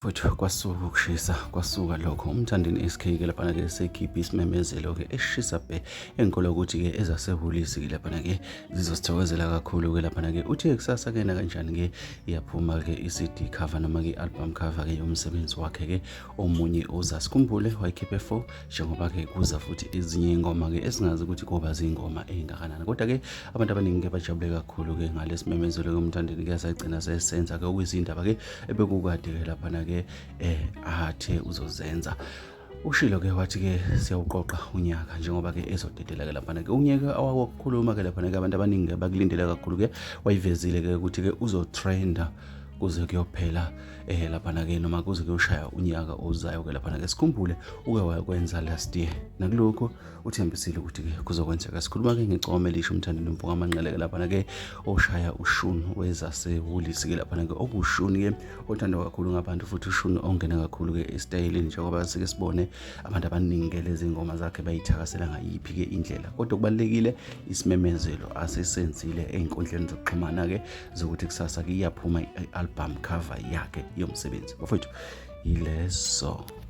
Futhi kwasuka ukushisa kwasuka lokho umthandeni SK ke lapha ke sekhipha isimemezelo ke esishisa bhe enkolo ukuthi ke ezasehulisi ke lapha ke zizosithokozela kakhulu ke lapha ke uthi kusasa ke na kanjani ke iyaphuma ke iCD cover noma ke album cover ke yomsebenzi wakhe ke omunye ozasikhumbule wayikhiphe 4 njengoba ke kuza futhi ezinye ingoma ke esingazi ukuthi kuba zingoma eingakanani kodwa ke abantu abaningi ke bajabule kakhulu ke ngalesimemezelo komthandeni ke sayigcina sesenza ke okuyizindaba ke ebekukade ke lapha ke athe uzozenza ushilo ke wathi ke siyawuqoqa unyaka njengoba ke ezodedela ke lapha ke unyaka awakukhuluma ke lapha ke abantu abaningi bakulindele kakhulu ke wayivezile ke ukuthi ke uzotrenda kuze kuyophela lapha ke noma kuze kuyoshaya unyaka ozayo ke lapha ke sikhumbule uke wakwenza last year nakuloko uthembisile ukuthi ke kuzokwenzeka sikhuluma ke ngecoma elisho umthandeni Mpuka Amanqele ke lapha ke oshaya ushunu wezasehulisi ke lapha ke okushuni ke othandwa kakhulu ngabantu futhi ushunu ongena kakhulu ke estylini njengoba sike sibone abantu abaningi lezi ngoma zakhe bayithakasela ngayiphi ke indlela kodwa kubalekile isimemezelo asesenzile einkundleni zokuxhumana ke zokuthi kusasa ke iyaphuma album cover yakhe yomsebenzi bafowethu ileso